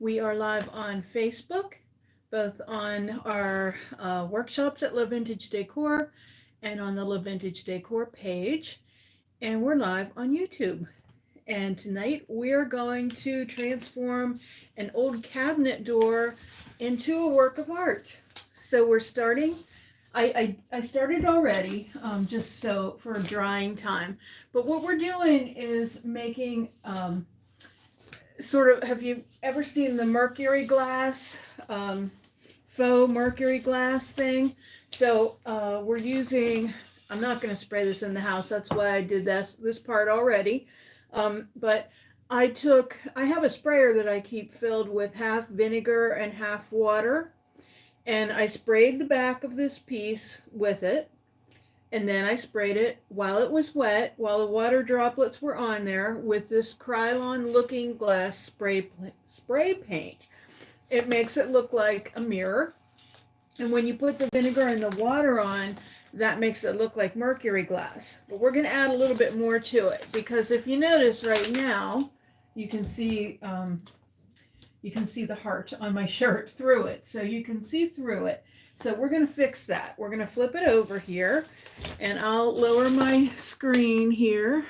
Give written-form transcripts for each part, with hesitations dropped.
We are live on Facebook, both on our workshops at La Vintage Decor and on the La Vintage Decor page. And we're live on YouTube. And tonight we are going to transform an old cabinet door into a work of art. So we're starting. I started already, just so for drying time. But what we're doing is making sort of, have you ever seen the Mercury glass, faux Mercury glass thing? So we're using, I'm not going to spray this in the house, that's why I did this part already. But I have a sprayer that I keep filled with half vinegar and half water. And I sprayed the back of this piece with it. And then I sprayed it while it was wet, while the water droplets were on there, with this Krylon looking glass spray paint. It makes it look like a mirror. And when you put the vinegar and the water on, that makes it look like Mercury glass. But we're going to add a little bit more to it, because if you notice right now, you can see the heart on my shirt through it. So you can see through it. So we're going to fix that. We're going to flip it over here, and I'll lower my screen here.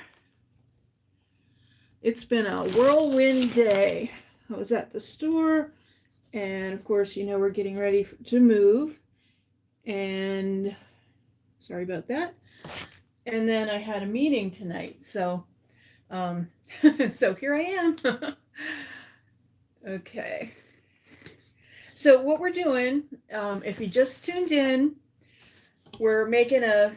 It's been a whirlwind day. I was at the store, and of course, you know, we're getting ready to move. And sorry about that. And then I had a meeting tonight. So, so here I am. Okay. So what we're doing, if you just tuned in, we're making a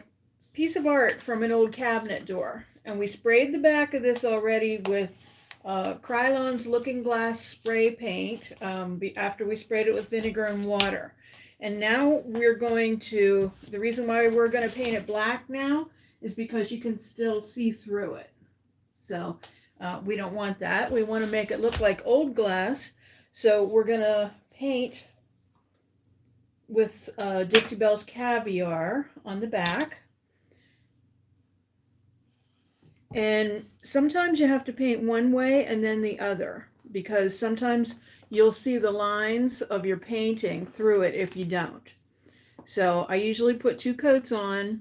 piece of art from an old cabinet door. And we sprayed the back of this already with Krylon's Looking Glass spray paint after we sprayed it with vinegar and water. And now we're going to, the reason why we're going to paint it black now is because you can still see through it. So we don't want that. We want to make it look like old glass. So we're going to paint with Dixie Belle's Caviar on the back. And sometimes you have to paint one way and then the other, because sometimes you'll see the lines of your painting through it if you don't. So I usually put 2 coats on,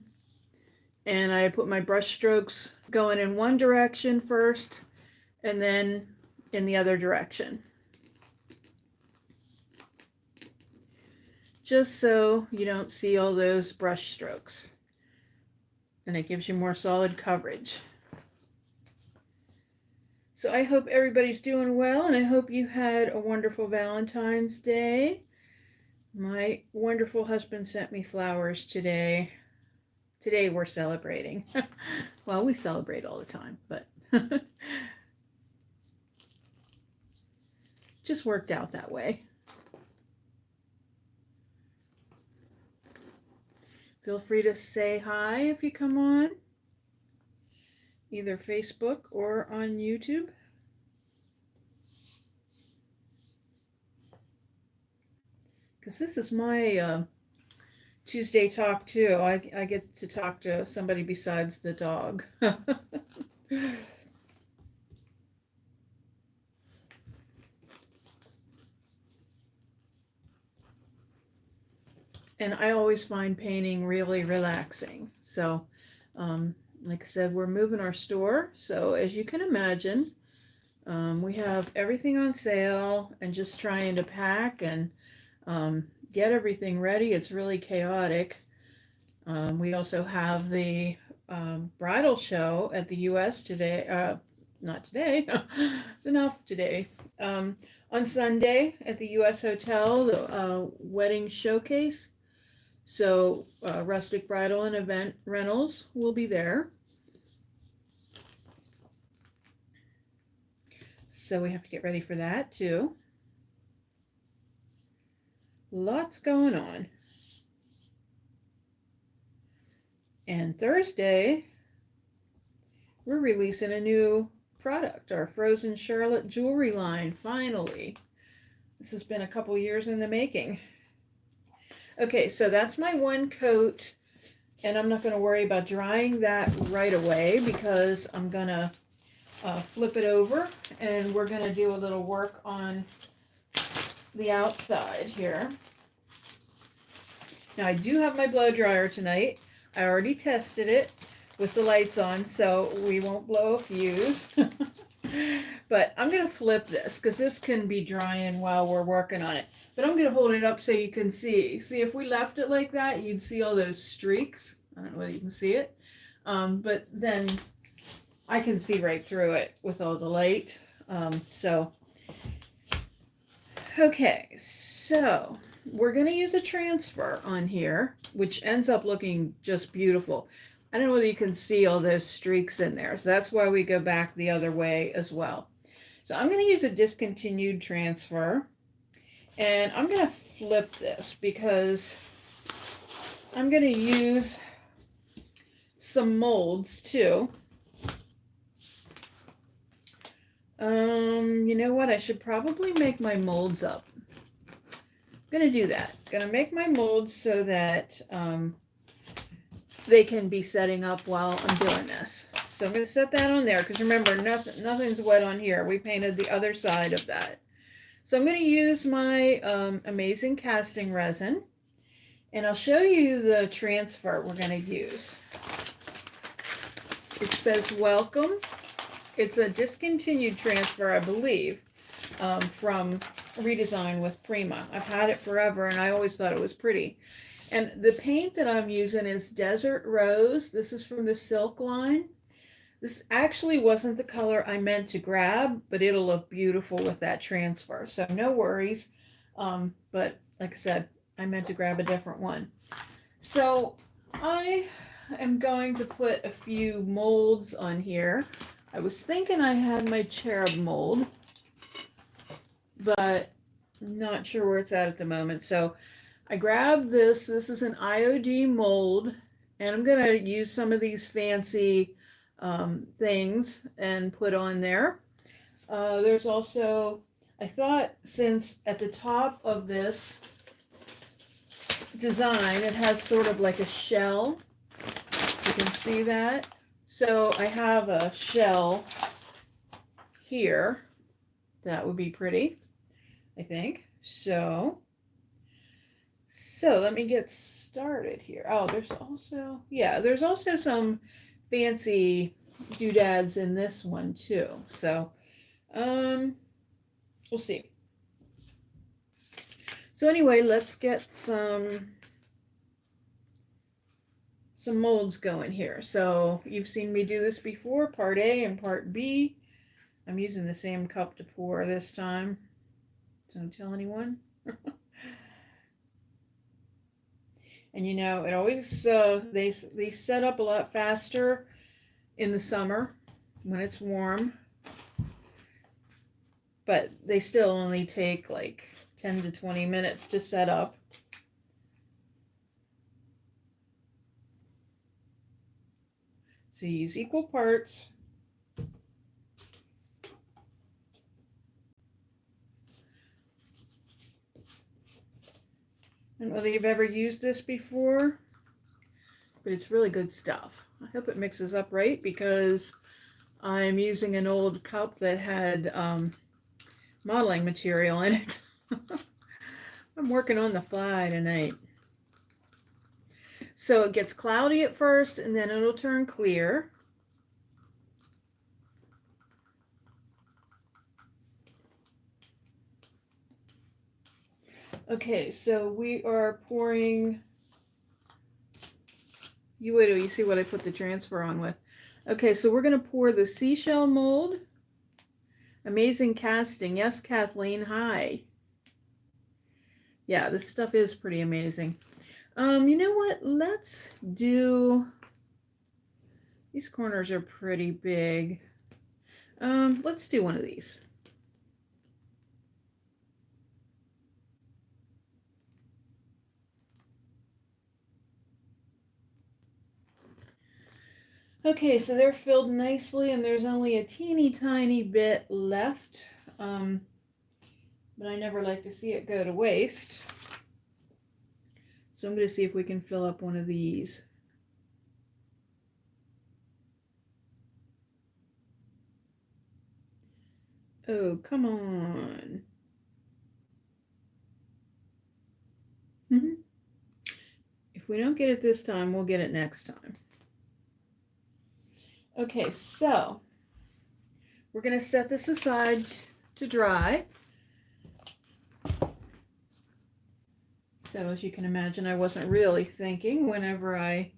and I put my brush strokes going in one direction first and then in the other direction. Just so you don't see all those brush strokes. And it gives you more solid coverage. So I hope everybody's doing well, and I hope you had a wonderful Valentine's Day. My wonderful husband sent me flowers today. Today we're celebrating. Well, we celebrate all the time, but just worked out that way. Feel free to say hi if you come on, either Facebook or on YouTube. Because this is my Tuesday talk too. I get to talk to somebody besides the dog. And I always find painting really relaxing. So, like I said, we're moving our store. So as you can imagine, we have everything on sale and just trying to pack and get everything ready. It's really chaotic. We also have the bridal show at the US today. Not today. It's enough today. On Sunday at the US Hotel, the wedding showcase. So Rustic Bridal and Event Rentals will be there. So we have to get ready for that too. Lots going on. And Thursday, we're releasing a new product, our Frozen Charlotte jewelry line, finally. This has been a couple years in the making. Okay, so that's my one coat, and I'm not going to worry about drying that right away because I'm going to flip it over, and we're going to do a little work on the outside here. Now I do have my blow dryer tonight. I already tested it with the lights on, so we won't blow a fuse. But I'm going to flip this because this can be drying while we're working on it. But I'm going to hold it up so you can see. See, if we left it like that, you'd see all those streaks. I don't know whether you can see it. But then I can see right through it with all the light. Okay, so we're going to use a transfer on here, which ends up looking just beautiful. I don't know whether you can see all those streaks in there. So that's why we go back the other way as well. So I'm going to use a discontinued transfer. And I'm going to flip this because I'm going to use some molds too. You know what? I should probably make my molds up. I'm going to do that. I'm going to make my molds so that they can be setting up while I'm doing this. So I'm going to set that on there because remember, nothing's wet on here. We painted the other side of that. So I'm going to use my amazing casting resin, and I'll show you the transfer we're going to use. It says welcome. It's a discontinued transfer, I believe, from Redesign with Prima. I've had it forever, and I always thought it was pretty. And the paint that I'm using is Desert Rose. This is from the Silk line. This actually wasn't the color I meant to grab, but it'll look beautiful with that transfer. So no worries. But like I said, I meant to grab a different one. So I am going to put a few molds on here. I was thinking I had my cherub mold, but I'm not sure where it's at the moment. So I grabbed this. This is an Iod mold, and I'm going to use some of these fancy things and put on there. There's also, I thought since at the top of this design, it has sort of like a shell. You can see that. So I have a shell here. That would be pretty, I think. So let me get started here. Oh, there's also some fancy doodads in this one too. So we'll see. So anyway, let's get some molds going here. So you've seen me do this before, part A and part B. I'm using the same cup to pour this time. Don't tell anyone. And you know, it always they set up a lot faster in the summer when it's warm, but they still only take like 10 to 20 minutes to set up. So you use equal parts. I don't know whether you've ever used this before, but it's really good stuff. I hope it mixes up right because I'm using an old cup that had modeling material in it. I'm working on the fly tonight. So it gets cloudy at first and then it'll turn clear. Okay, so we are pouring. You wait till you see what I put the transfer on with. Okay, so we're going to pour the Seashell mold. Amazing casting. Yes, Kathleen, hi. Yeah, this stuff is pretty amazing. You know what? Let's do, these corners are pretty big. Let's do one of these. Okay, so they're filled nicely and there's only a teeny tiny bit left. But I never like to see it go to waste. So I'm going to see if we can fill up one of these. Oh, come on. If we don't get it this time, we'll get it next time. Okay, so we're going to set this aside to dry. So as you can imagine, I wasn't really thinking whenever I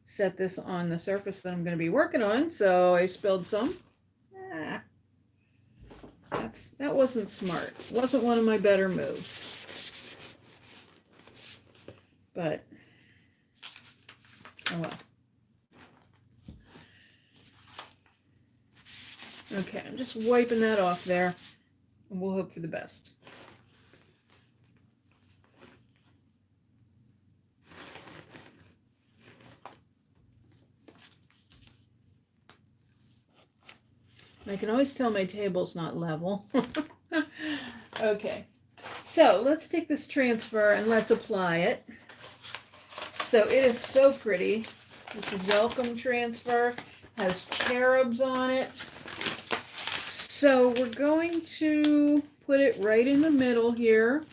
set this on the surface that I'm going to be working on, so I spilled some. That wasn't smart. Wasn't one of my better moves. But, oh well. Okay, I'm just wiping that off there, and we'll hope for the best. I can always tell my table's not level. Okay, so let's take this transfer and let's apply it. So it is so pretty. This welcome transfer has cherubs on it. So we're going to put it right in the middle here.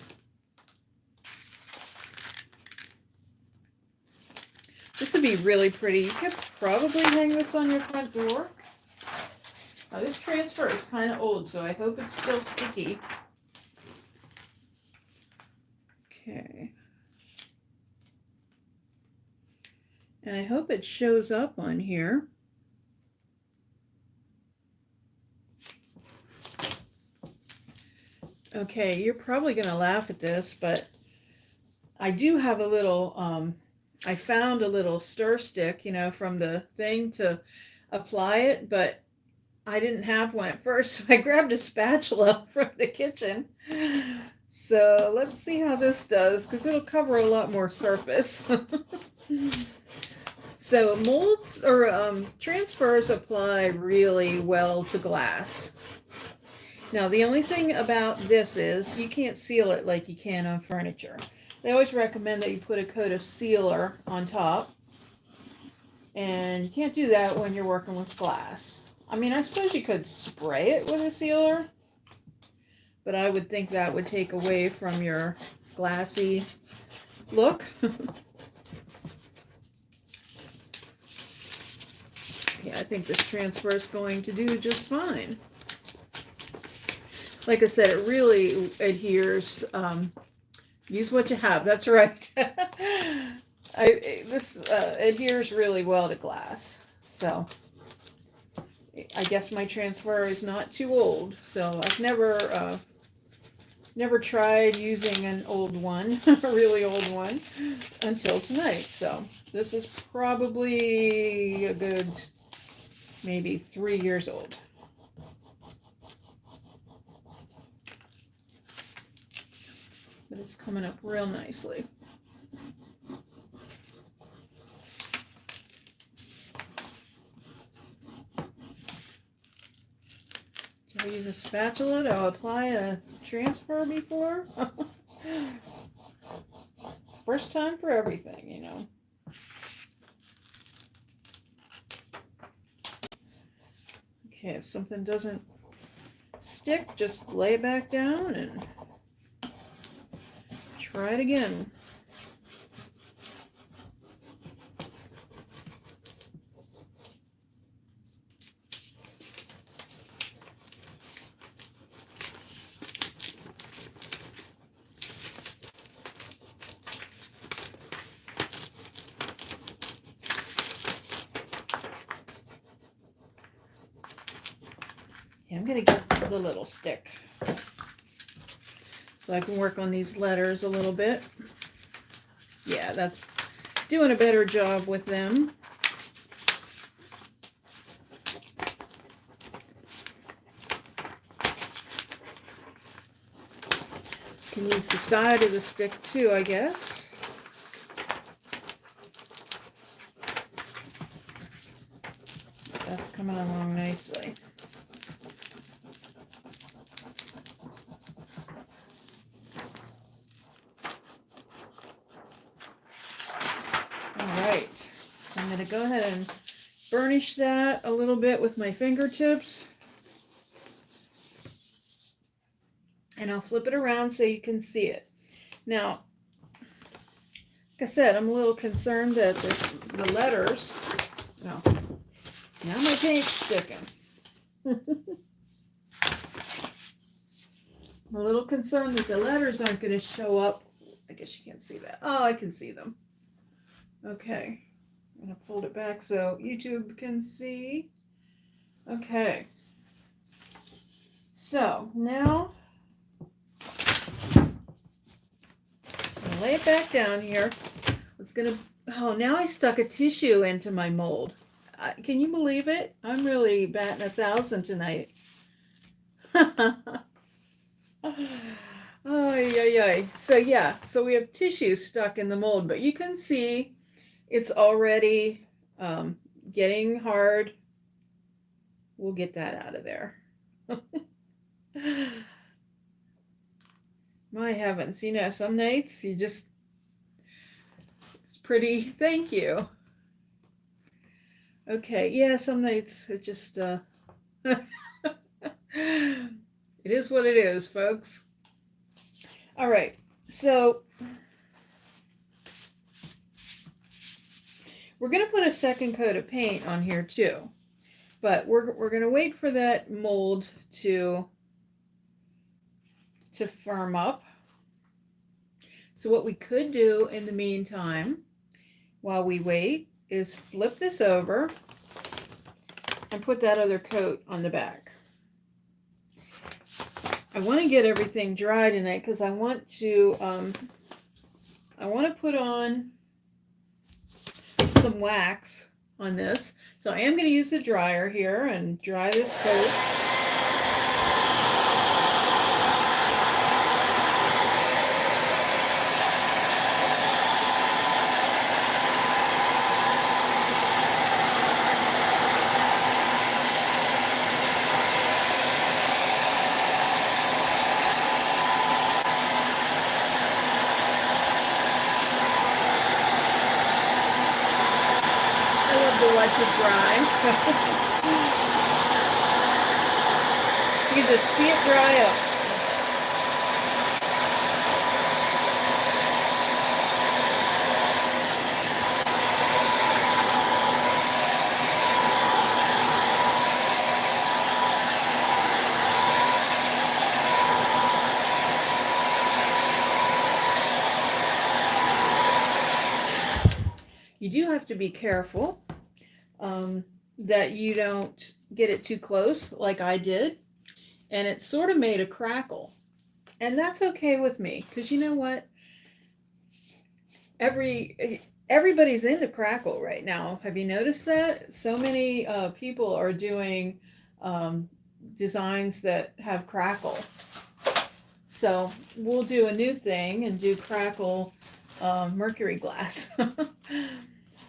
This would be really pretty. You could probably hang this on your front door. Now this transfer is kind of old, so I hope it's still sticky. Okay. And I hope it shows up on here. Okay, you're probably going to laugh at this, but I do have a little, I found a little stir stick, you know, from the thing to apply it, but I didn't have one at first, so I grabbed a spatula from the kitchen. So let's see how this does, because it'll cover a lot more surface. So molds or transfers apply really well to glass. Now the only thing about this is you can't seal it like you can on furniture. They always recommend that you put a coat of sealer on top, and you can't do that when you're working with glass. I mean, I suppose you could spray it with a sealer, but I would think that would take away from your glassy look. Yeah, I think this transfer is going to do just fine. Like I said, it really adheres. Use what you have. That's right. This adheres really well to glass. So I guess my transfer is not too old. So I've never tried using an old one, a really old one, until tonight. So this is probably a good maybe 3 years old. But it's coming up real nicely. Did I use a spatula to apply a transfer before? First time for everything, you know. Okay, if something doesn't stick, just lay it back down and try it again. Yeah, I'm going to get the little stick so I can work on these letters a little bit. Yeah, that's doing a better job with them. Can use the side of the stick too, I guess. That's coming along nicely. Alright, so I'm going to go ahead and burnish that a little bit with my fingertips. And I'll flip it around so you can see it. Now, I said, I'm a little concerned that the letters, no, now my paint's sticking. I'm a little concerned that the letters aren't going to show up. I guess you can't see that. Oh, I can see them. Okay. I'm going to fold it back so YouTube can see. Okay. So now, I'm going to lay it back down here. It's going to, oh, now I stuck a tissue into my mold. Can you believe it? I'm really batting 1,000 tonight. Oh, yeah. So yeah, so we have tissue stuck in the mold, but you can see it's already getting hard. We'll get that out of there. My heavens, you know, some nights you just, it's pretty, thank you. Okay, yeah, some nights it just, it is what it is, folks. All right, so we're going to put a second coat of paint on here too, but we're going to wait for that mold to firm up. So what we could do in the meantime, while we wait, is flip this over and put that other coat on the back. I want to get everything dry tonight because I want to put on some wax on this. So I am going to use the dryer here and dry this coat. To let it dry. You can just see it dry up. You do have to be careful that you don't get it too close like I did, and it sort of made a crackle, and that's okay with me because you know what, everybody's into crackle right now. Have you noticed that? So many people are doing designs that have crackle, so we'll do a new thing and do crackle Mercury glass.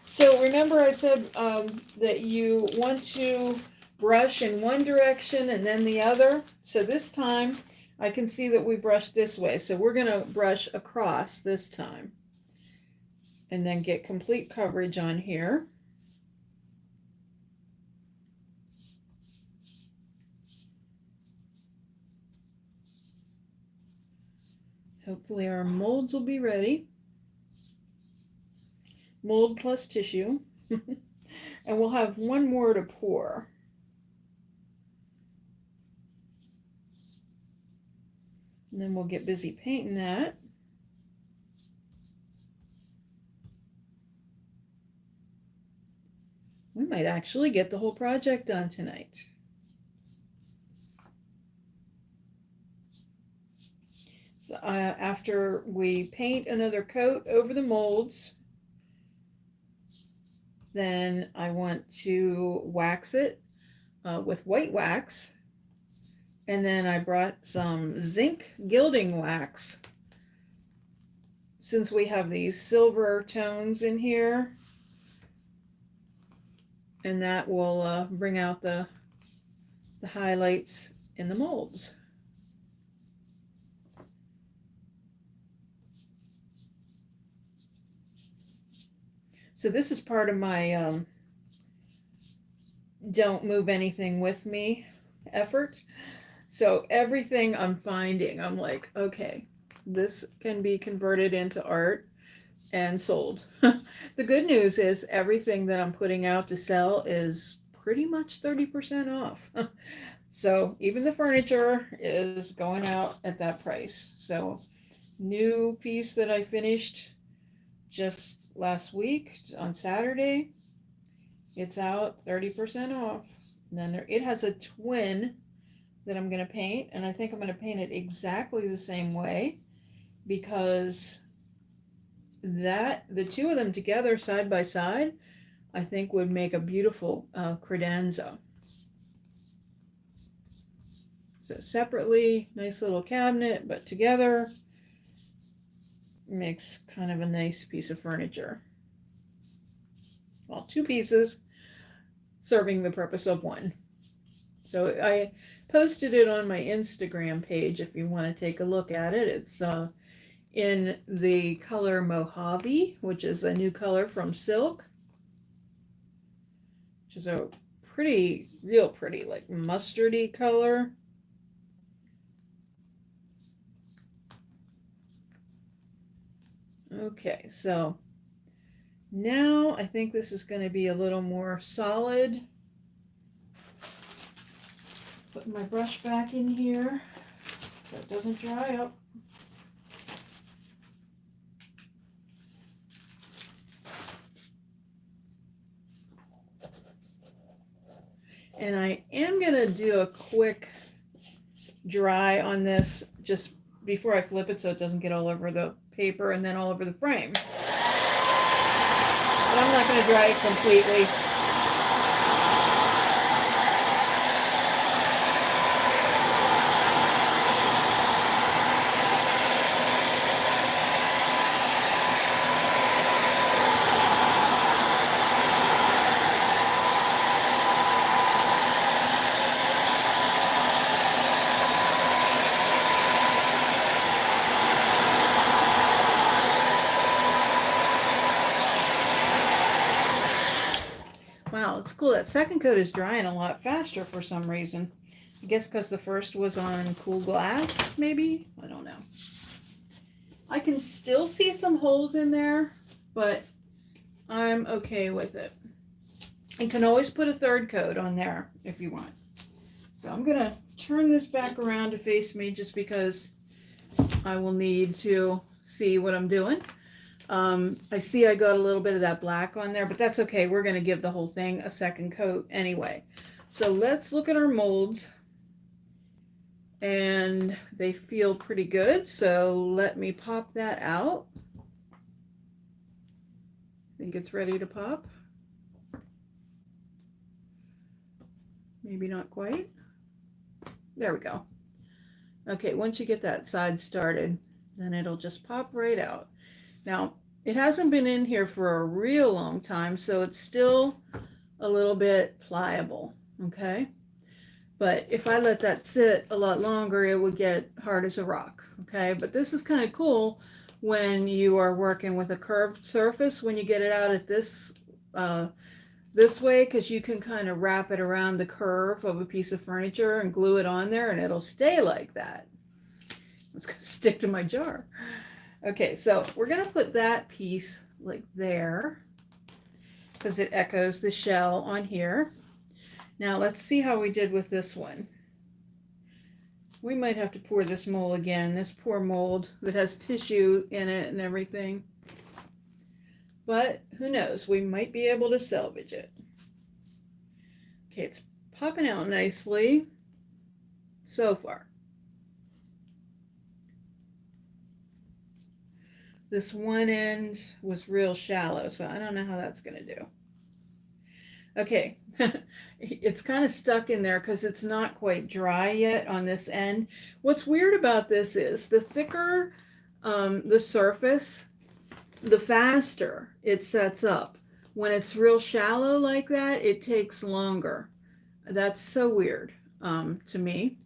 So remember I said that you want to brush in one direction and then the other. So this time I can see that we brushed this way. So we're going to brush across this time and then get complete coverage on here. Hopefully our molds will be ready. Mold plus tissue. And we'll have one more to pour. And then we'll get busy painting that. We might actually get the whole project done tonight. So after we paint another coat over the molds, then I want to wax it with white wax. And then I brought some Zinc Gilding Wax. Since we have these silver tones in here, and that will bring out the highlights in the molds. So this is part of my don't move anything with me effort. So everything I'm finding, I'm like, okay, this can be converted into art. and sold. The good news is everything that I'm putting out to sell is pretty much 30% off. So even the furniture is going out at that price. So new piece that I finished just last week on Saturday, it's out 30% off. And then it has a twin that I'm going to paint, and I think I'm going to paint it exactly the same way, because the two of them together side by side, I think would make a beautiful credenza. So separately, nice little cabinet, but together makes kind of a nice piece of furniture. Well, two pieces serving the purpose of one. So I posted it on my Instagram page if you want to take a look at it. It's in the color Mojave, which is a new color from Silk, which is a pretty, real pretty, like mustardy color. Okay, so now I think this is going to be a little more solid. Put my brush back in here so it doesn't dry up. And I am going to do a quick dry on this just before I flip it so it doesn't get all over the paper and then all over the frame. But I'm not going to dry it completely. Wow, it's cool. That second coat is drying a lot faster for some reason. I guess because the first was on cool glass, maybe? I don't know. I can still see some holes in there, but I'm okay with it. You can always put a third coat on there if you want. So I'm going to turn this back around to face me just because I will need to see what I'm doing. I see I got a little bit of that black on there, but that's okay. We're going to give the whole thing a second coat anyway. So let's look at our molds. And they feel pretty good. So let me pop that out. I think it's ready to pop. Maybe not quite. There we go. Okay, once you get that side started, then it'll just pop right out. Now, it hasn't been in here for a real long time, so it's still a little bit pliable, okay? But if I let that sit a lot longer, it would get hard as a rock, okay? But this is kind of cool when you are working with a curved surface, when you get it out at this way, because you can kind of wrap it around the curve of a piece of furniture and glue it on there, and it'll stay like that. It's going to stick to my jar. Okay, so we're going to put that piece like there because it echoes the shell on here. Now let's see how we did with this one. We might have to pour this mold again. This poor mold that has tissue in it and everything. But who knows? We might be able to salvage it. Okay, it's popping out nicely so far. This one end was real shallow, so I don't know how that's going to do. Okay, it's kind of stuck in there because it's not quite dry yet on this end. What's weird about this is the thicker the surface, the faster it sets up. When it's real shallow like that, it takes longer. That's so weird to me.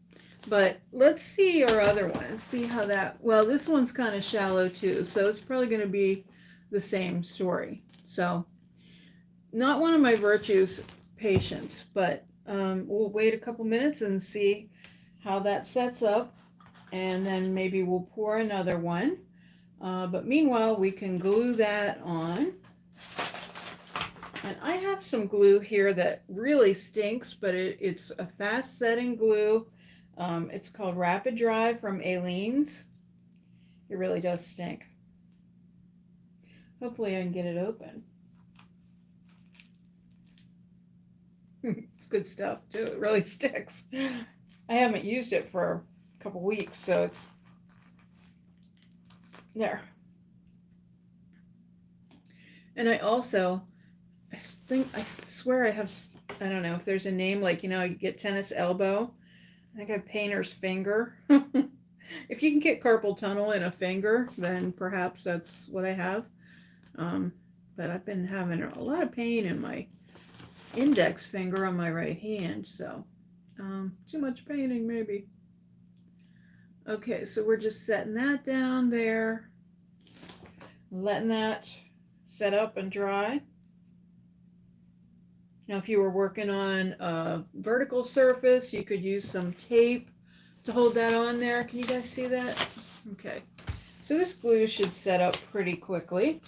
But let's see our other one and see how that, well, this one's kind of shallow too, so it's probably going to be the same story. So not one of my virtues, patience, but we'll wait a couple minutes and see how that sets up, and then maybe we'll pour another one. But meanwhile, we can glue that on. And I have some glue here that really stinks, but it's a fast setting glue. It's called Rapid Dry from Aleene's. It really does stink. Hopefully I can get it open. It's good stuff too. It really sticks. I haven't used it for a couple weeks, so it's there. And I swear I have, I don't know if there's a name, like, you know, you get tennis elbow. I think I have painter's finger. If you can get carpal tunnel in a finger, then perhaps that's what I have. But I've been having a lot of pain in my index finger on my right hand, so too much painting maybe. Okay, so we're just setting that down there, letting that set up and dry. Now, if you were working on a vertical surface, you could use some tape to hold that on there. Can you guys see that? Okay, so this glue should set up pretty quickly.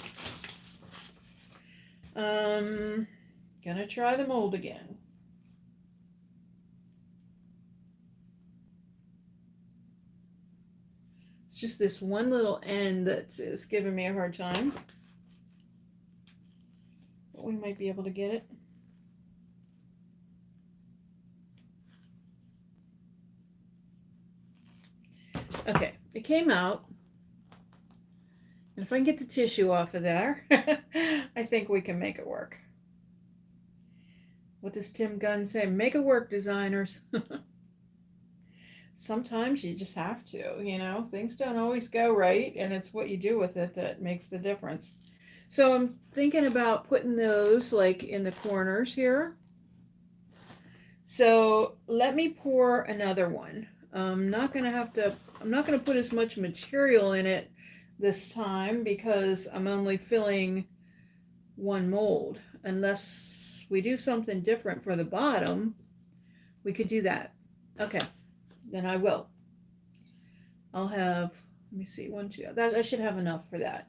Gonna try the mold again. It's just this one little end that is giving me a hard time. But we might be able to get it. Okay, it came out. And if I can get the tissue off of there, I think we can make it work. What does Tim Gunn say? Make it work, designers. Sometimes you just have to, you know, things don't always go right, and it's what you do with it that makes the difference. So I'm thinking about putting those like in the corners here. So let me pour another one. I'm not going to put as much material in it this time because I'm only filling one mold. Unless we do something different for the bottom, we could do that. Okay, then I will. I'll have, let me see, 1, 2, that I should have enough for that.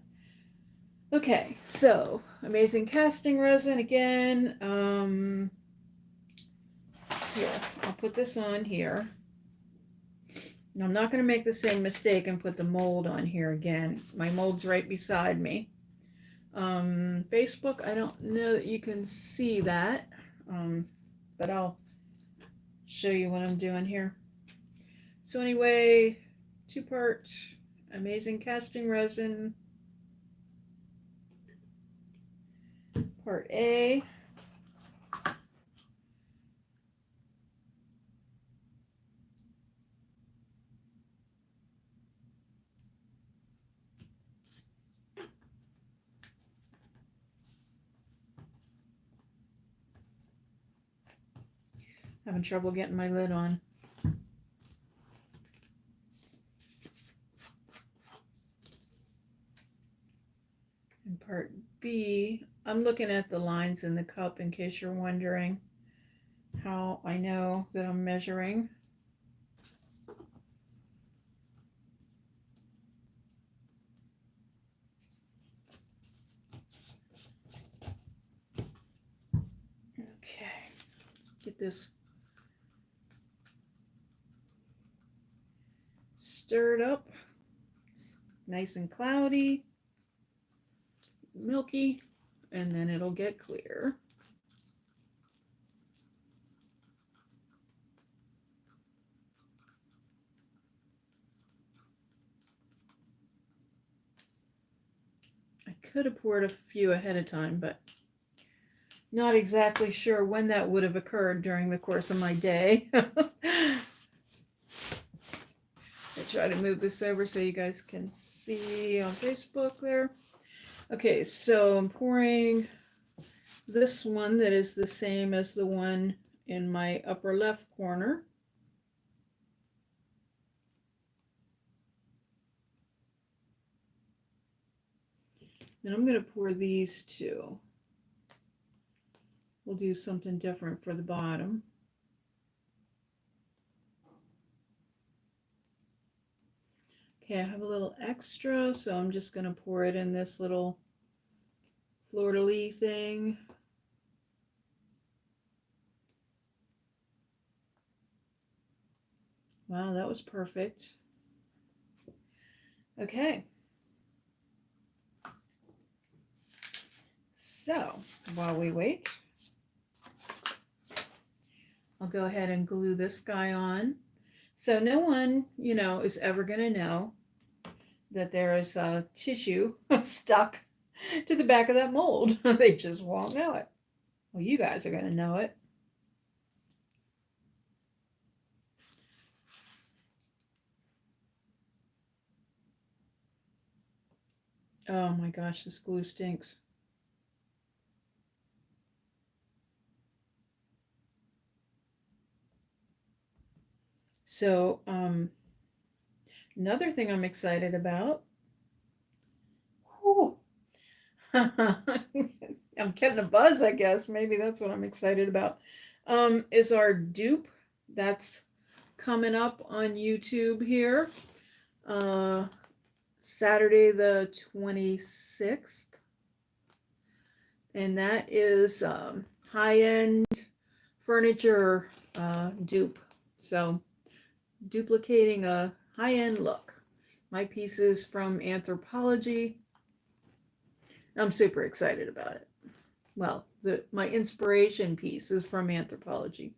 Okay, so amazing casting resin again. Here, I'll put this on here. Now, I'm not going to make the same mistake and put the mold on here again. My mold's right beside me. Facebook, I don't know that you can see that, but I'll show you what I'm doing here. So anyway, 2-part amazing casting resin. Part A. Having trouble getting my lid on. And part B, I'm looking at the lines in the cup in case you're wondering how I know that I'm measuring. Okay, let's get this stirred up. It's nice and cloudy, milky, and then it'll get clear. I could have poured a few ahead of time, but not exactly sure when that would have occurred during the course of my day. I try to move this over so you guys can see on Facebook there. Okay, so I'm pouring this one that is the same as the one in my upper left corner. Then I'm going to pour these two. We'll do something different for the bottom. Okay, I have a little extra, so I'm just going to pour it in this little fleur-de-lis thing. Wow, that was perfect. Okay. So, while we wait, I'll go ahead and glue this guy on. So no one, is ever going to know that there is a tissue stuck to the back of that mold. They just won't know it. Well, you guys are going to know it. Oh my gosh, this glue stinks. So, another thing I'm excited about. Whew. I'm getting a buzz, I guess. Maybe that's what I'm excited about. Is our dupe. That's coming up on YouTube here. Saturday the 26th. And that is high-end furniture dupe. So duplicating a high-end look. My piece is from Anthropology. I'm super excited about it. Well, my inspiration piece is from Anthropology.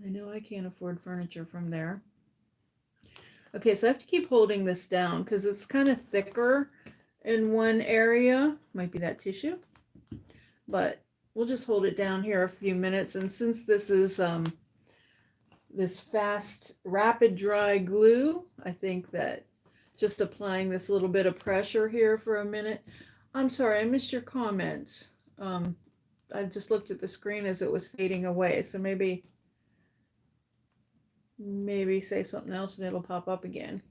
I know I can't afford furniture from there. Okay, so I have to keep holding this down because it's kind of thicker in one area. Might be that tissue. But we'll just hold it down here a few minutes. And since this is this fast, rapid dry glue, I think that just applying this little bit of pressure here for a minute. I'm sorry, I missed your comment. I just looked at the screen as it was fading away. So maybe say something else and it'll pop up again.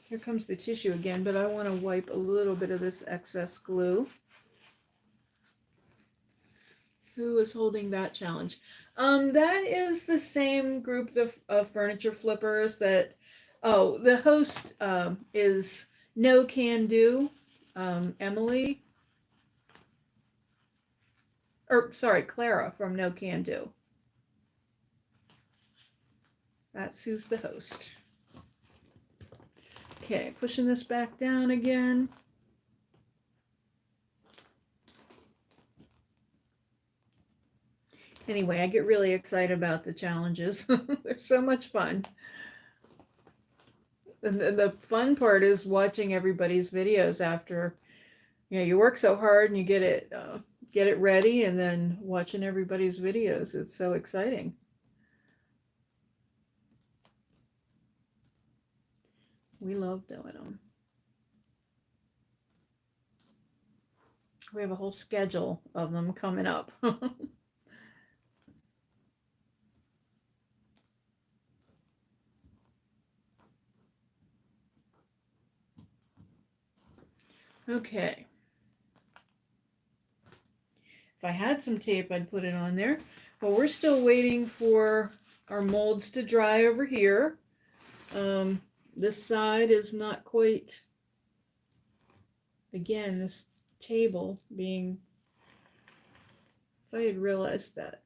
Here comes the tissue again, but I want to wipe a little bit of this excess glue. Who is holding that challenge? That is the same group of furniture flippers that, the host is No Can Do, Emily, or sorry, Clara from No Can Do. That's who's the host. Okay, pushing this back down again. Anyway, I get really excited about the challenges. They're so much fun. And the fun part is watching everybody's videos after, you work so hard and you get it ready, and then watching everybody's videos. It's so exciting. We love doing them. We have a whole schedule of them coming up. Okay. If I had some tape, I'd put it on there. But we're still waiting for our molds to dry over here. This side is not quite, again, this table being, if I had realized that,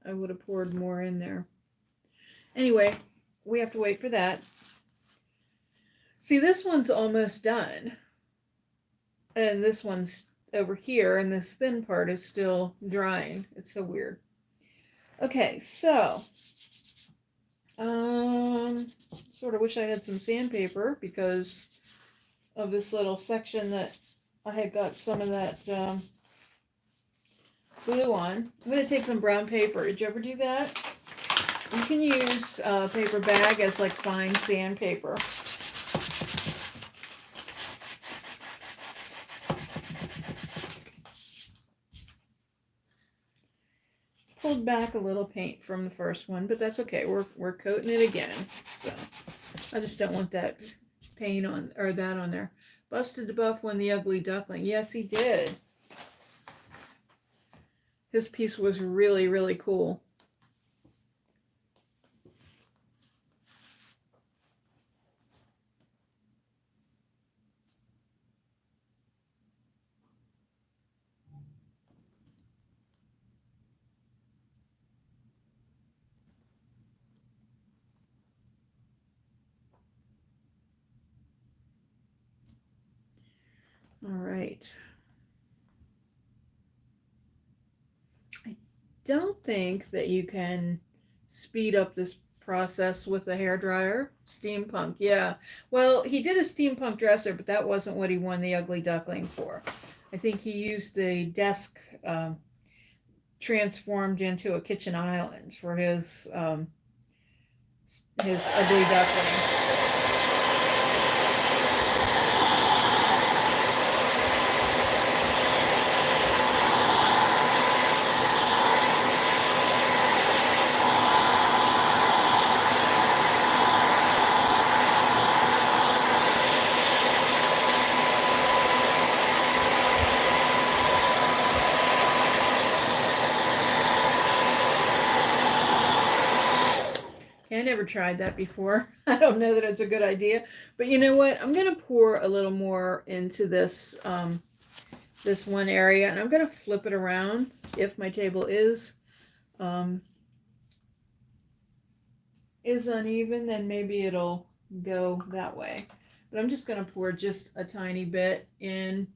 I would have poured more in there. Anyway, we have to wait for that. See, this one's almost done. And this one's over here, and this thin part is still drying. It's so weird. Okay, so sort of wish I had some sandpaper because of this little section that I had got some of that glue on. I'm going to take some brown paper. Did you ever do that? You can use a paper bag as like fine sandpaper. pulled back a little paint from the first one, but that's okay. We're coating it again. So I just don't want that paint on, or that on there. Busted the buff when the ugly duckling. Yes, he did. His piece was really, really cool. All right. I don't think that you can speed up this process with a hairdryer. Steampunk, yeah. Well, he did a steampunk dresser, but that wasn't what he won the ugly duckling for. I think he used the desk transformed into a kitchen island for his ugly duckling. I never tried that before. I don't know that it's a good idea, but you know what? I'm going to pour a little more into this this one area, and I'm going to flip it around. If my table is uneven, then maybe it'll go that way. But I'm just going to pour just a tiny bit in.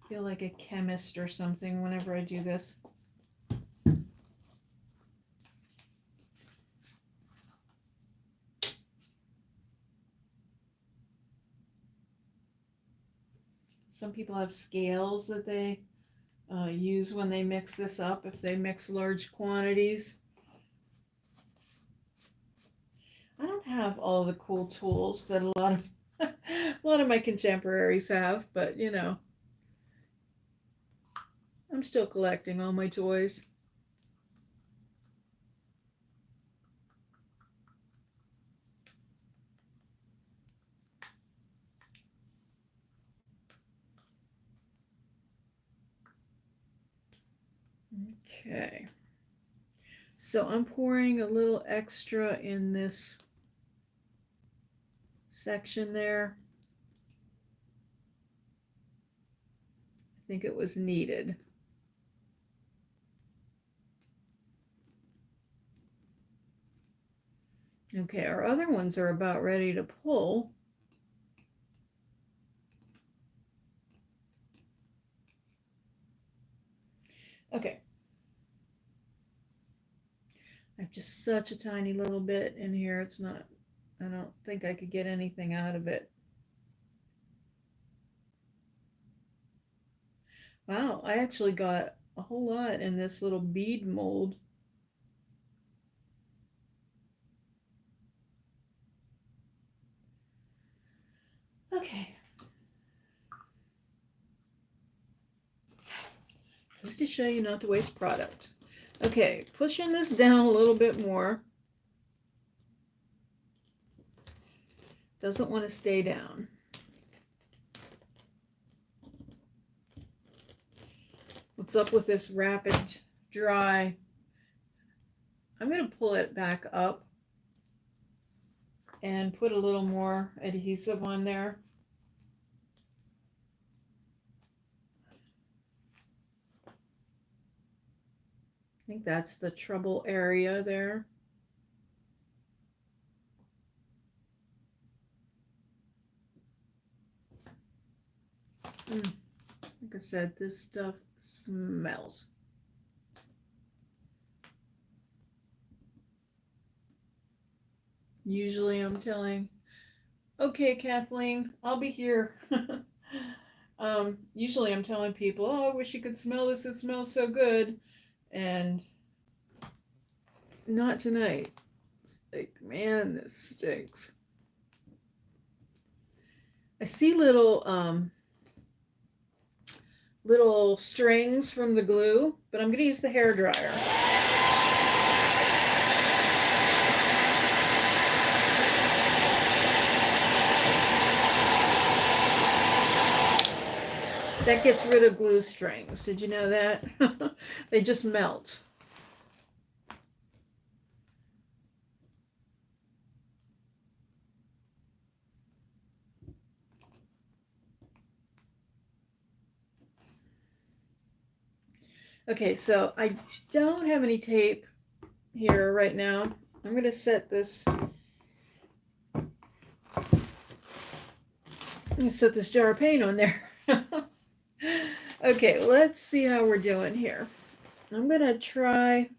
I feel like a chemist or something whenever I do this. Some people have scales that they use when they mix this up, if they mix large quantities. I don't have all the cool tools that a lot of my contemporaries have, but you know, I'm still collecting all my toys. Okay. So I'm pouring a little extra in this section there. I think it was needed. Okay, our other ones are about ready to pull. Okay. I have just such a tiny little bit in here. It's not, I don't think I could get anything out of it. Wow, I actually got a whole lot in this little bead mold. Okay. Just to show you not to waste product. Okay, pushing this down a little bit more. Doesn't want to stay down. What's up with this rapid dry? I'm going to pull it back up and put a little more adhesive on there. I think that's the trouble area there. Like I said, this stuff smells. Usually I'm telling, okay, Kathleen, I'll be here. Usually I'm telling people, oh, I wish you could smell this. It smells so good. And not tonight. It's like, man, this stinks. I see little little strings from the glue, but I'm going to use the hairdryer. That gets rid of glue strings. Did you know that? They just melt. Okay, so I don't have any tape here right now. I'm going to set this. I'm going to set this jar of paint on there. Okay, let's see how we're doing here. I'm going to try.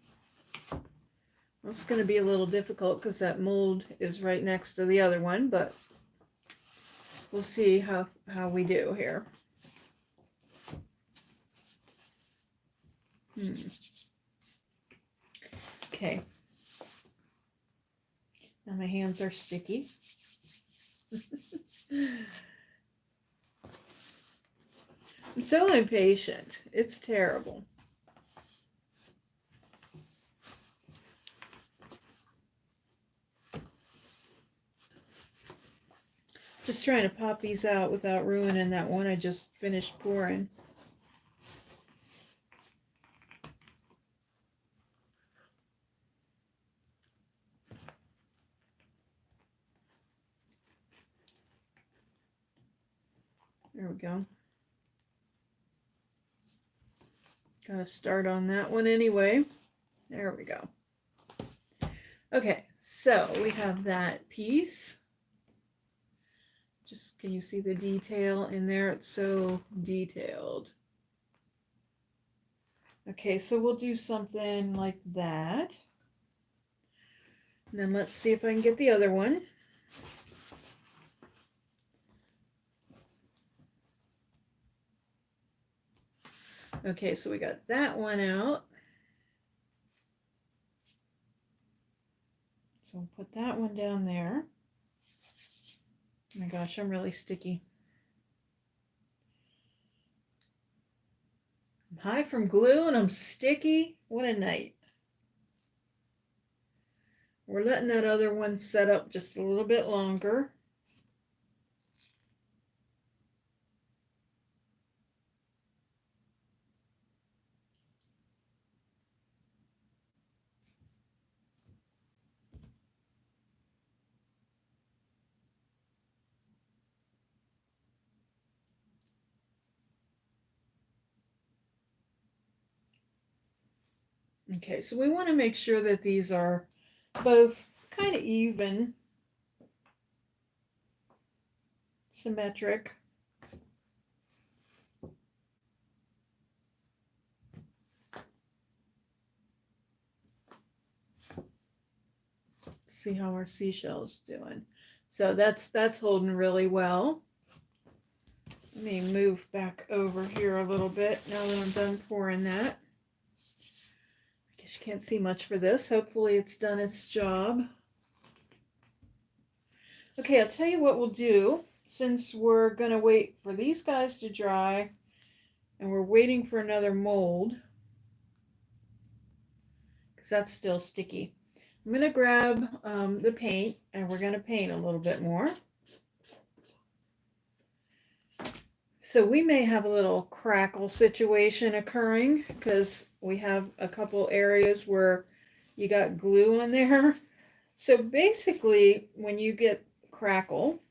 It's going to be a little difficult because that mold is right next to the other one, but we'll see how we do here. Okay. Now my hands are sticky. I'm so impatient. It's terrible. Just trying to pop these out without ruining that one I just finished pouring. There we go. Gotta start on that one anyway. There we go. Okay, so we have that piece. Just, can you see the detail in there? It's so detailed. Okay, so we'll do something like that. And then let's see if I can get the other one. Okay, so we got that one out. So we'll put that one down there. Oh my gosh, I'm really sticky. I'm high from glue and I'm sticky. What a night. We're letting that other one set up just a little bit longer. Okay, so we want to make sure that these are both kind of even, symmetric. Let's see how our seashell's doing. So that's holding really well. Let me move back over here a little bit now that I'm done pouring that. I guess you can't see much for this. Hopefully it's done its job. Okay, I'll tell you what we'll do. Since we're going to wait for these guys to dry and we're waiting for another mold, because that's still sticky, I'm going to grab the paint and we're going to paint a little bit more. So we may have a little crackle situation occurring because we have a couple areas where you got glue on there. So basically, when you get Crackle,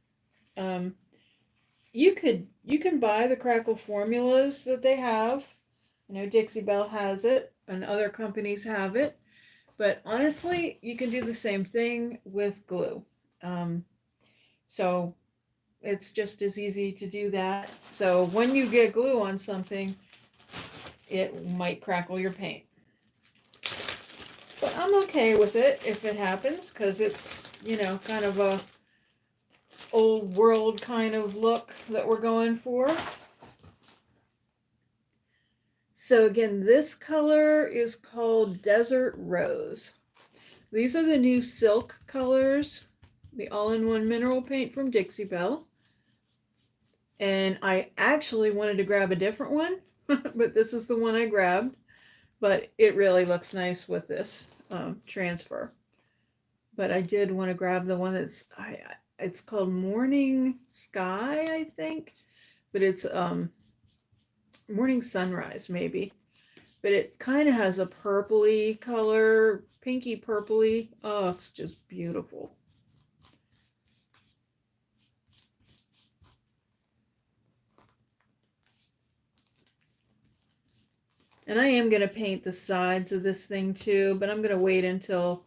you can buy the Crackle formulas that they have. I know Dixie Belle has it and other companies have it, but honestly, you can do the same thing with glue. So it's just as easy to do that. So when you get glue on something, it might crackle your paint. But I'm okay with it if it happens, because it's, you know, kind of a old world kind of look that we're going for. So again, this color is called Desert Rose. These are the new silk colors, the all-in-one mineral paint from Dixie Belle. And I actually wanted to grab a different one, but this is the one I grabbed. But it really looks nice with this transfer. But I did want to grab the one it's called Morning Sky, I think. But it's Morning Sunrise, maybe. But it kind of has a purpley color, pinky purpley. Oh, it's just beautiful. And I am going to paint the sides of this thing too, but I'm going to wait until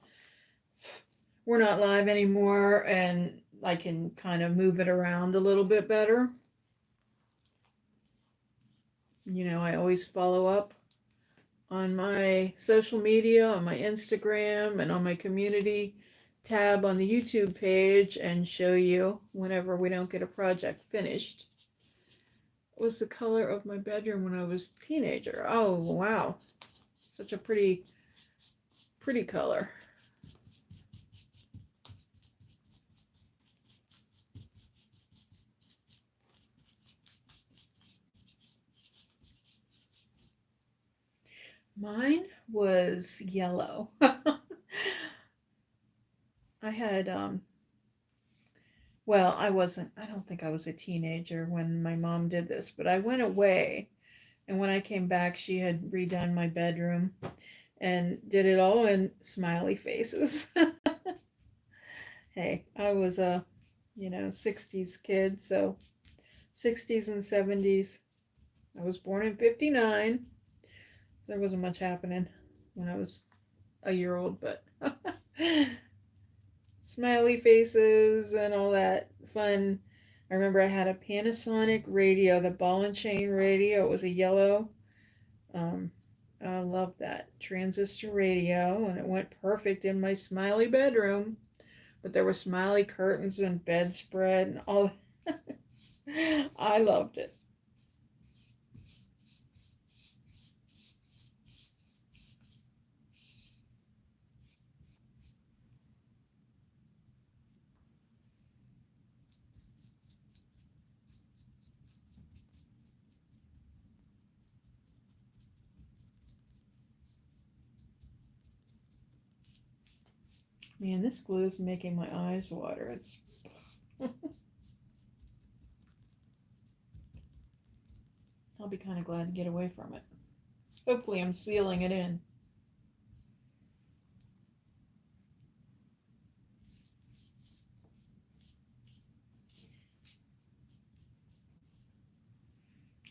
we're not live anymore and I can kind of move it around a little bit better. You know, I always follow up on my social media, on my Instagram, and on my community tab on the YouTube page and show you whenever we don't get a project finished. What was the color of my bedroom when I was a teenager? Oh, wow. Such a pretty color. Mine was yellow. I had, well, I don't think I was a teenager when my mom did this, but I went away. And when I came back, she had redone my bedroom and did it all in smiley faces. Hey, I was a, 60s kid, so 60s and 70s. I was born in 59. So there wasn't much happening when I was a year old, but smiley faces and all that fun. I remember I had a Panasonic radio, the ball and chain radio. It was a yellow. I loved that transistor radio, and it went perfect in my smiley bedroom. But there were smiley curtains and bedspread and all. I loved it. Man, this glue is making my eyes water. It's I'll be kind of glad to get away from it. Hopefully I'm sealing it in.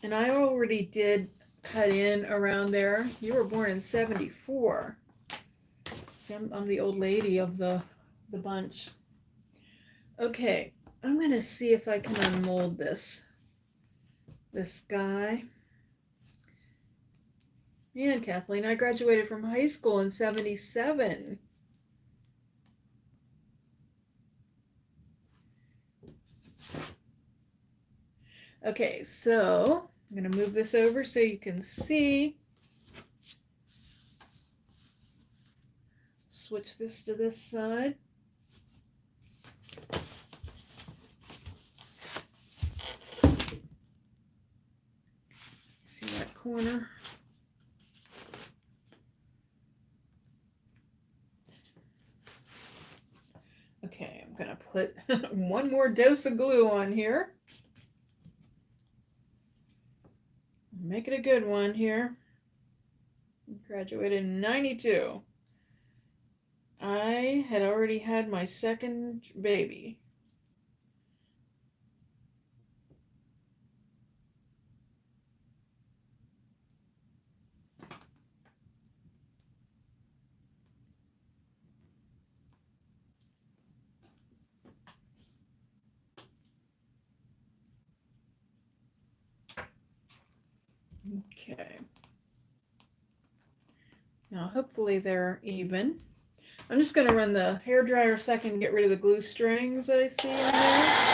And I already did cut in around there. You were born in 74. See, I'm the old lady of the bunch. Okay, I'm going to see if I can unmold this guy. Man, Kathleen, I graduated from high school in 77. Okay, so I'm going to move this over so you can see. Switch this to this side. See that corner? Okay, I'm going to put one more dose of glue on here. Make it a good one here. Graduated in 92. I had already had my second baby. Okay. Now hopefully they're even. I'm just going to run the hairdryer a second and get rid of the glue strings that I see in there.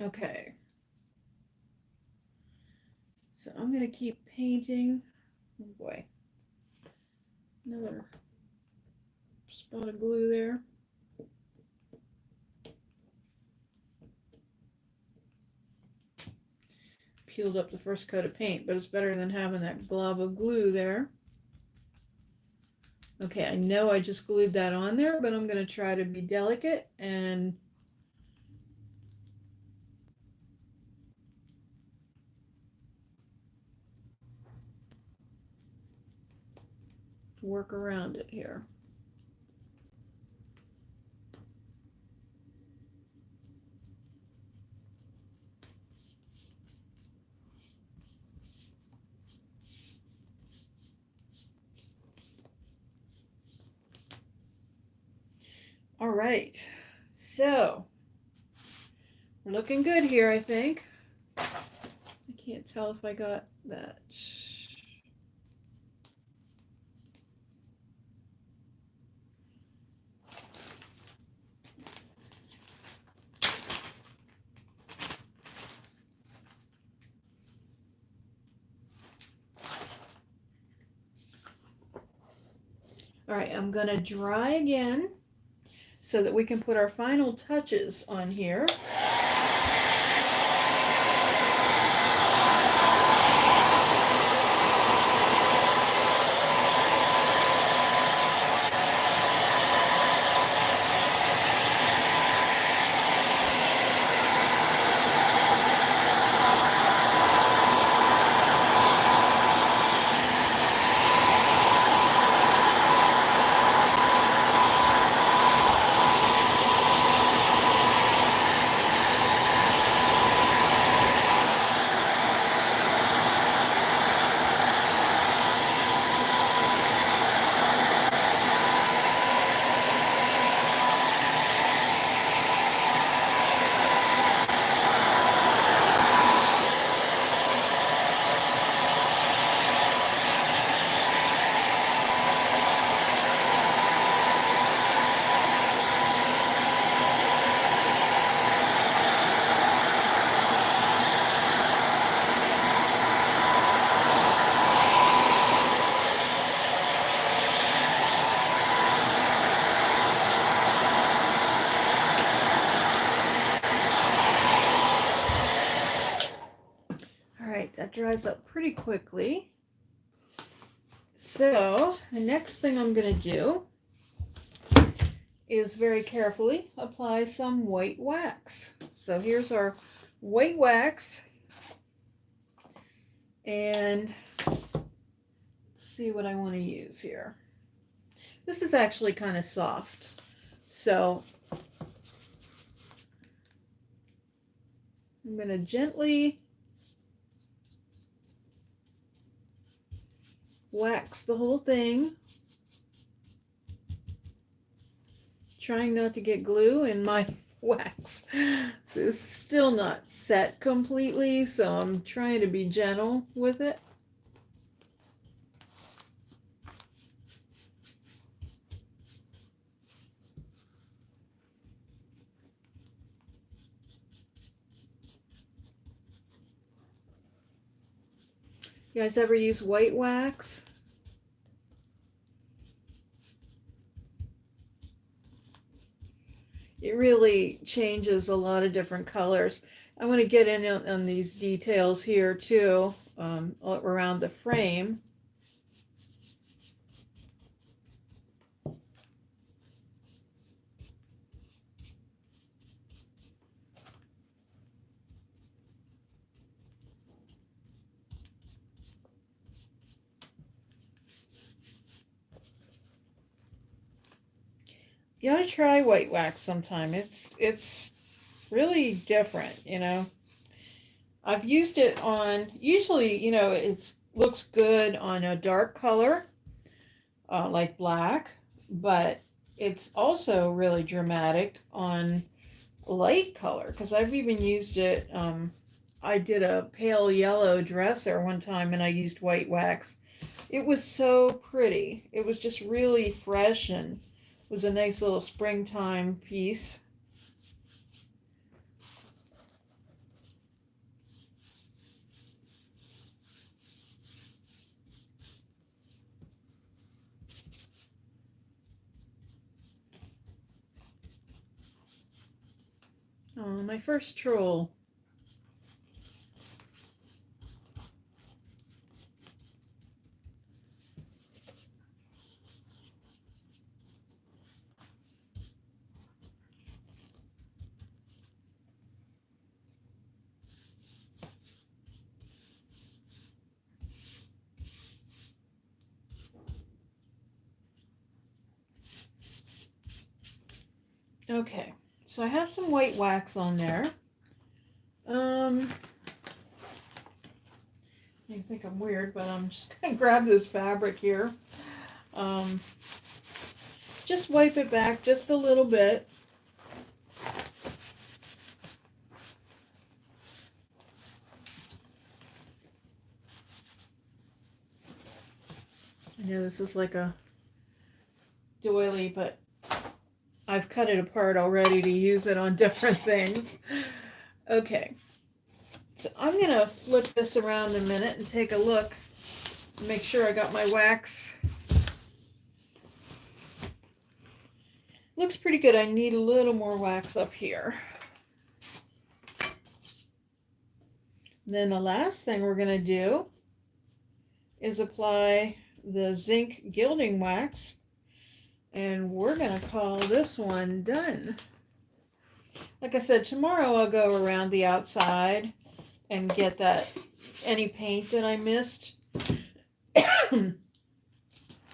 Okay. So I'm going to keep painting. Oh boy. Another spot of glue there. Peeled up the first coat of paint, but it's better than having that glob of glue there. Okay, I know I just glued that on there, but I'm going to try to be delicate and work around it here. All right, so we're looking good here, I think. I can't tell if I got that. All right, I'm gonna dry again so that we can put our final touches on here. That dries up pretty quickly. So the next thing I'm going to do is very carefully apply some white wax. So here's our white wax, and let's see what I want to use here. This is actually kind of soft, so I'm going to gently wax the whole thing, trying not to get glue in my wax. So it's still not set completely, so I'm trying to be gentle with it. You guys ever use white wax? It really changes a lot of different colors. I want to get in on these details here too, around the frame. You ought to try white wax sometime. It's really different, you know. I've used it on, usually, you know, it looks good on a dark color, like black, but it's also really dramatic on light color, because I've even used it, I did a pale yellow dresser one time and I used white wax. It was so pretty. It was just really fresh and was a nice little springtime piece. Oh, my first troll. Okay, so I have some white wax on there. You think I'm weird, but I'm just gonna grab this fabric here. Just wipe it back just a little bit. I know this is like a doily, but I've cut it apart already to use it on different things. Okay, so I'm gonna flip this around a minute and take a look, make sure I got my wax. Looks pretty good. I need a little more wax up here. And then the last thing we're gonna do is apply the Zinc Gilding Wax, and we're gonna call this one done. Like I said, tomorrow I'll go around the outside and get that any paint that I missed. And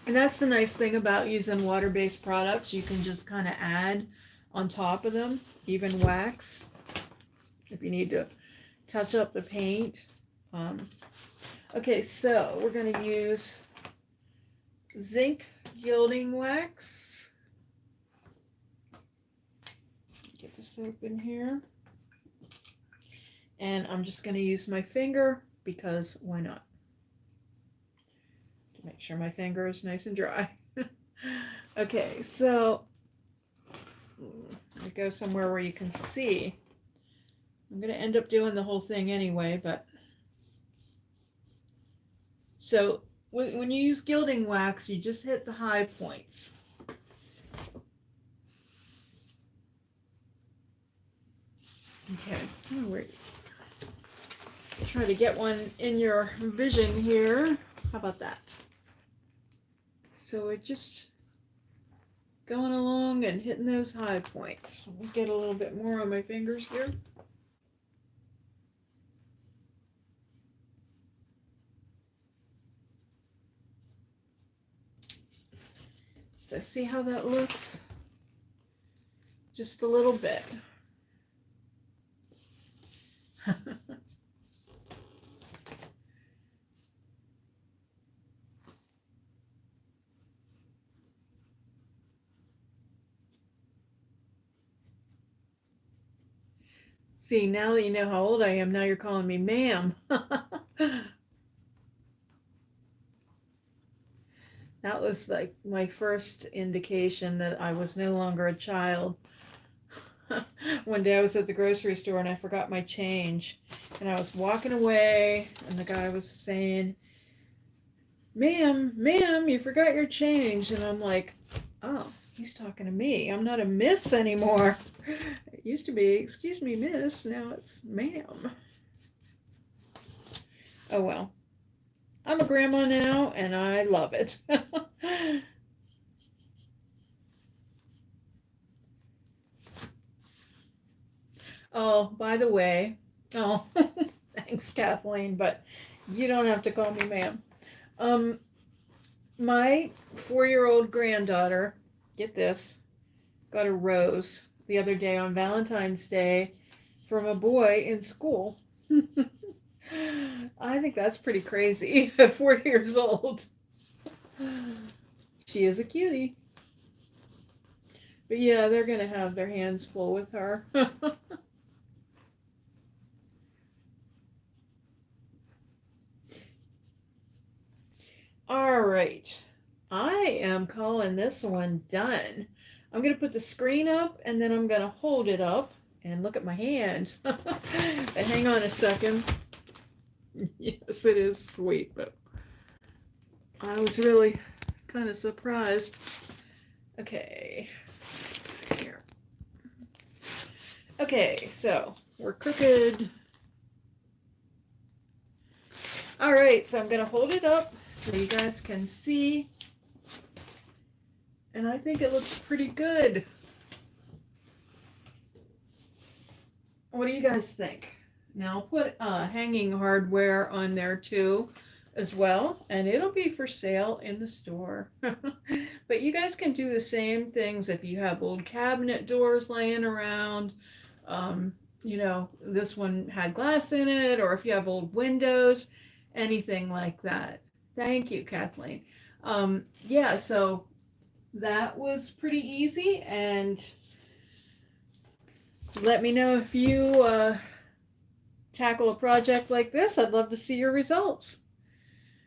that's the nice thing about using water-based products. You can just kind of add on top of them, even wax, if you need to touch up the paint. Okay, so we're going to use Zinc Gilding Wax. Get this open here. And I'm just going to use my finger because why not? To make sure my finger is nice and dry. Okay, so I go somewhere where you can see. I'm going to end up doing the whole thing anyway, but so when you use gilding wax, you just hit the high points. Okay, try to get one in your vision here. How about that? So we're just going along and hitting those high points. Let me get a little bit more on my fingers here. So see how that looks? Just a little bit. See, now that you know how old I am, now you're calling me ma'am. That was like my first indication that I was no longer a child. One day I was at the grocery store and I forgot my change. And I was walking away and the guy was saying, ma'am, you forgot your change. And I'm like, oh, he's talking to me. I'm not a miss anymore. It used to be, excuse me, miss. Now it's ma'am. Oh, well. I'm a grandma now, and I love it. Oh, by the way, oh, thanks, Kathleen, but you don't have to call me ma'am. My 4-year-old granddaughter, get this, got a rose the other day on Valentine's Day from a boy in school. I think that's pretty crazy at 4 years old. She is a cutie. But yeah, they're going to have their hands full with her. All right. I am calling this one done. I'm going to put the screen up and then I'm going to hold it up and look at my hands. But hang on a second. Yes, it is sweet, but I was really kind of surprised. Okay, here. Okay, so we're crooked. All right, so I'm going to hold it up so you guys can see. And I think it looks pretty good. What do you guys think? Now I'll put hanging hardware on there too as well, and it'll be for sale in the store. But you guys can do the same things if you have old cabinet doors laying around. You know, this one had glass in it, or if you have old windows, anything like that. Thank you, Kathleen. Yeah, so that was pretty easy, and let me know if you tackle a project like this. I'd love to see your results.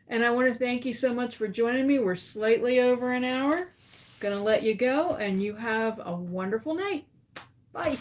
And I want to thank you so much for joining me. We're slightly over an hour. Gonna let you go, and you have a wonderful night. Bye.